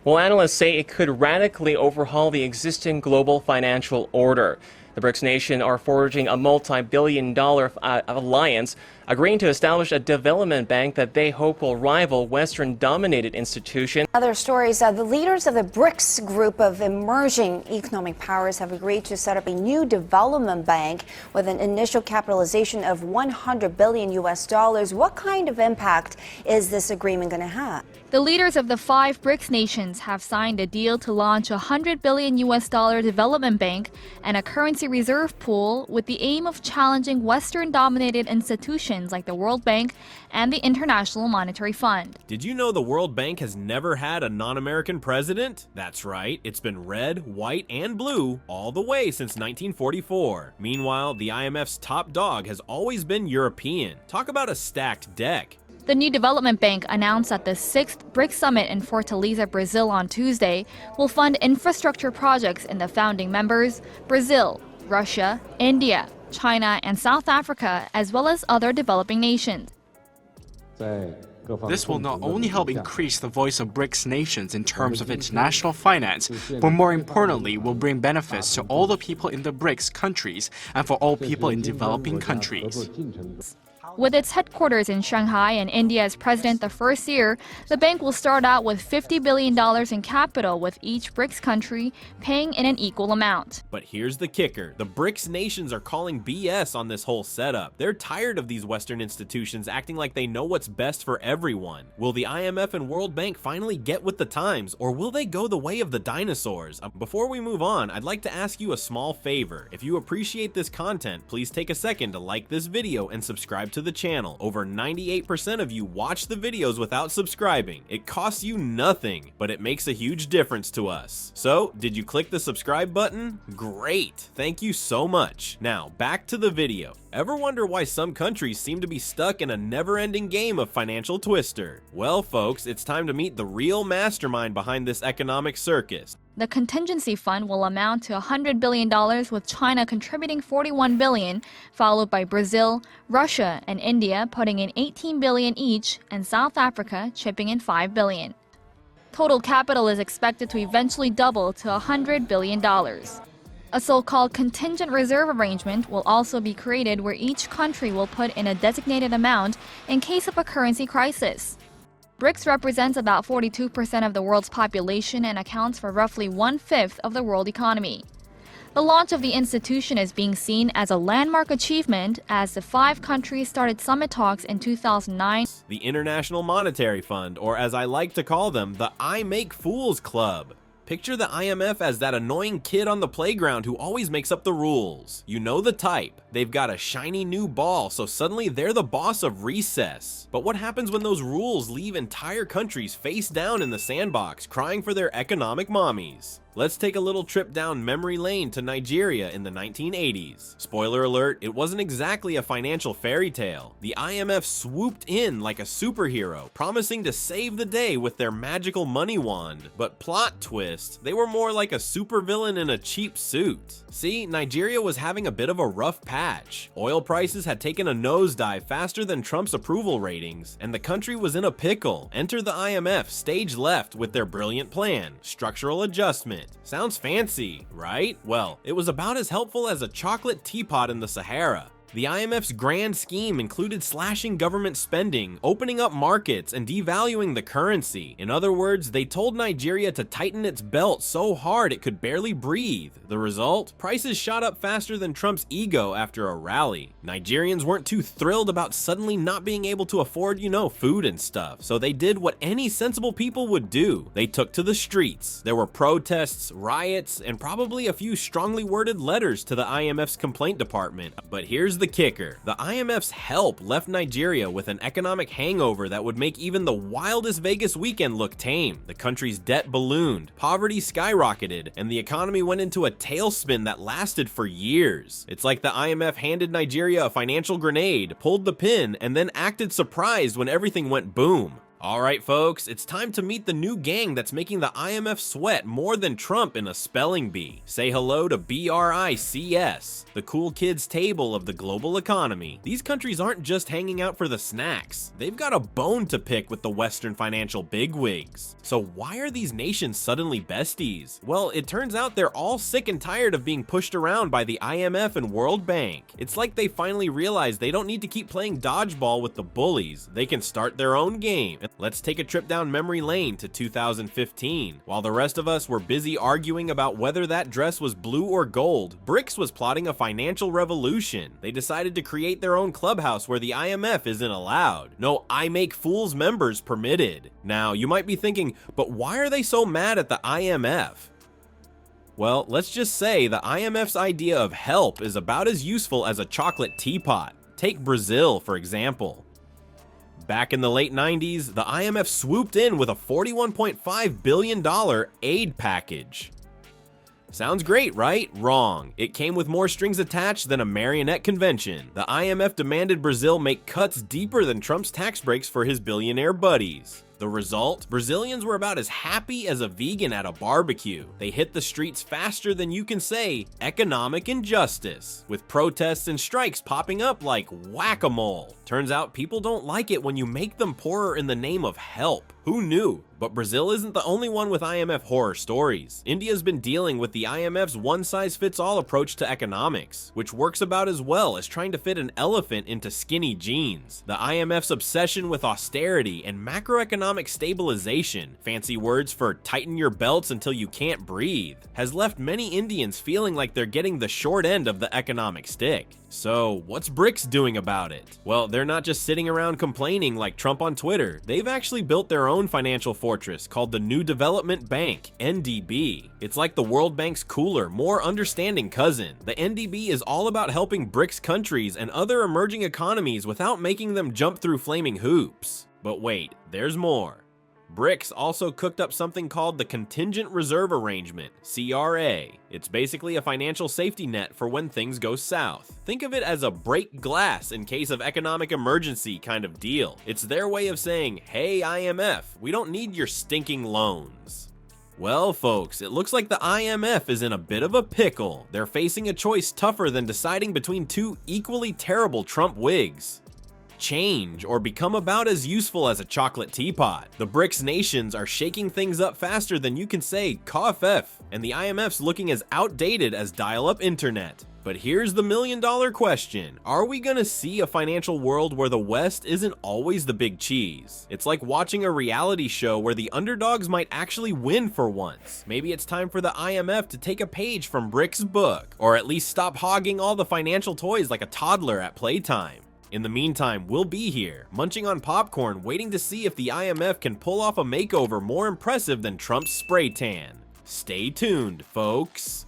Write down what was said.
Well, analysts say it could radically overhaul the existing global financial order. The BRICS nations are forging a multi-billion-dollar alliance, agreeing to establish a development bank that they hope will rival Western-dominated institutions. Other stories, the leaders of the BRICS group of emerging economic powers have agreed to set up a new development bank with an initial capitalization of $100 billion US. What kind of impact is this agreement going to have? The leaders of the 5 BRICS nations have signed a deal to launch a $100 billion US development bank and a currency reserve pool with the aim of challenging Western-dominated institutions like the World Bank and the International Monetary Fund. Did you know the World Bank has never had a non-American president? That's right, it's been red, white, and blue all the way since 1944. Meanwhile, the IMF's top dog has always been European. Talk about a stacked deck. The new development bank, announced at the 6th BRICS Summit in Fortaleza, Brazil on Tuesday, will fund infrastructure projects in the founding members, Brazil, Russia, India, China, and South Africa, as well as other developing nations. This will not only help increase the voice of BRICS nations in terms of international finance, but more importantly will bring benefits to all the people in the BRICS countries and for all people in developing countries. With its headquarters in Shanghai and India as president the first year, the bank will start out with $50 billion in capital, with each BRICS country paying in an equal amount. But here's the kicker. The BRICS nations are calling BS on this whole setup. They're tired of these Western institutions acting like they know what's best for everyone. Will the IMF and World Bank finally get with the times, or will they go the way of the dinosaurs? Before we move on, I'd like to ask you a small favor. If you appreciate this content, please take a second to like this video and subscribe to the channel. Over 98% of you watch the videos without subscribing. It costs you nothing, but it makes a huge difference to us. So, did you click the subscribe button? Great! Thank you so much. Now, back to the video. Ever wonder why some countries seem to be stuck in a never-ending game of financial twister? Well, folks, it's time to meet the real mastermind behind this economic circus. The contingency fund will amount to $100 billion, with China contributing $41 billion, followed by Brazil, Russia, and India putting in $18 billion each, and South Africa chipping in $5 billion. Total capital is expected to eventually double to $100 billion. A so-called contingent reserve arrangement will also be created, where each country will put in a designated amount in case of a currency crisis. BRICS represents about 42% of the world's population and accounts for roughly 1/5 of the world economy. The launch of the institution is being seen as a landmark achievement, as the 5 countries started summit talks in 2009. The International Monetary Fund, or as I like to call them, the I Make Fools Club. Picture the IMF as that annoying kid on the playground who always makes up the rules. You know the type. They've got a shiny new ball, so suddenly they're the boss of recess. But what happens when those rules leave entire countries face down in the sandbox, crying for their economic mommies? Let's take a little trip down memory lane to Nigeria in the 1980s. Spoiler alert, it wasn't exactly a financial fairy tale. The IMF swooped in like a superhero, promising to save the day with their magical money wand. But plot twist, they were more like a supervillain in a cheap suit. See, Nigeria was having a bit of a rough patch. Oil prices had taken a nosedive faster than Trump's approval ratings, and the country was in a pickle. Enter the IMF stage left with their brilliant plan, structural adjustment. Sounds fancy, right? Well, it was about as helpful as a chocolate teapot in the Sahara. The IMF's grand scheme included slashing government spending, opening up markets, and devaluing the currency. In other words, they told Nigeria to tighten its belt so hard it could barely breathe. The result? Prices shot up faster than Trump's ego after a rally. Nigerians weren't too thrilled about suddenly not being able to afford, food and stuff, so they did what any sensible people would do. They took to the streets. There were protests, riots, and probably a few strongly worded letters to the IMF's complaint department. But here's the kicker. The IMF's help left Nigeria with an economic hangover that would make even the wildest Vegas weekend look tame. The country's debt ballooned, poverty skyrocketed, and the economy went into a tailspin that lasted for years. It's like the IMF handed Nigeria a financial grenade, pulled the pin, and then acted surprised when everything went boom. Alright folks, it's time to meet the new gang that's making the IMF sweat more than Trump in a spelling bee. Say hello to BRICS, the cool kids table of the global economy. These countries aren't just hanging out for the snacks, they've got a bone to pick with the Western financial bigwigs. So why are these nations suddenly besties? Well, it turns out they're all sick and tired of being pushed around by the IMF and World Bank. It's like they finally realized they don't need to keep playing dodgeball with the bullies, they can start their own game. Let's take a trip down memory lane to 2015. While the rest of us were busy arguing about whether that dress was blue or gold, BRICS was plotting a financial revolution. They decided to create their own clubhouse where the IMF isn't allowed. No I Make Fools members permitted. Now, you might be thinking, but why are they so mad at the IMF? Well, let's just say the IMF's idea of help is about as useful as a chocolate teapot. Take Brazil, for example. Back in the late 90s, the IMF swooped in with a $41.5 billion aid package. Sounds great, right? Wrong. It came with more strings attached than a marionette convention. The IMF demanded Brazil make cuts deeper than Trump's tax breaks for his billionaire buddies. The result? Brazilians were about as happy as a vegan at a barbecue. They hit the streets faster than you can say economic injustice, with protests and strikes popping up like whack-a-mole. Turns out people don't like it when you make them poorer in the name of help. Who knew? But Brazil isn't the only one with IMF horror stories. India's been dealing with the IMF's one-size-fits-all approach to economics, which works about as well as trying to fit an elephant into skinny jeans. The IMF's obsession with austerity and macroeconomic stabilization, fancy words for tighten your belts until you can't breathe, has left many Indians feeling like they're getting the short end of the economic stick. So, what's BRICS doing about it? Well, they're not just sitting around complaining like Trump on Twitter. They've actually built their own financial fortress called the New Development Bank, NDB. It's like the World Bank's cooler, more understanding cousin. The NDB is all about helping BRICS countries and other emerging economies without making them jump through flaming hoops. But wait, there's more. BRICS also cooked up something called the Contingent Reserve Arrangement, CRA. It's basically a financial safety net for when things go south. Think of it as a break glass in case of economic emergency kind of deal. It's their way of saying, hey IMF, we don't need your stinking loans. Well folks, it looks like the IMF is in a bit of a pickle. They're facing a choice tougher than deciding between two equally terrible Trump wigs. Change or become about as useful as a chocolate teapot. The BRICS nations are shaking things up faster than you can say KFF, and the IMF's looking as outdated as dial-up internet. But here's the million-dollar question. Are we gonna see a financial world where the West isn't always the big cheese? It's like watching a reality show where the underdogs might actually win for once. Maybe it's time for the IMF to take a page from BRICS' book, or at least stop hogging all the financial toys like a toddler at playtime. In the meantime, we'll be here, munching on popcorn, waiting to see if the IMF can pull off a makeover more impressive than Trump's spray tan. Stay tuned, folks.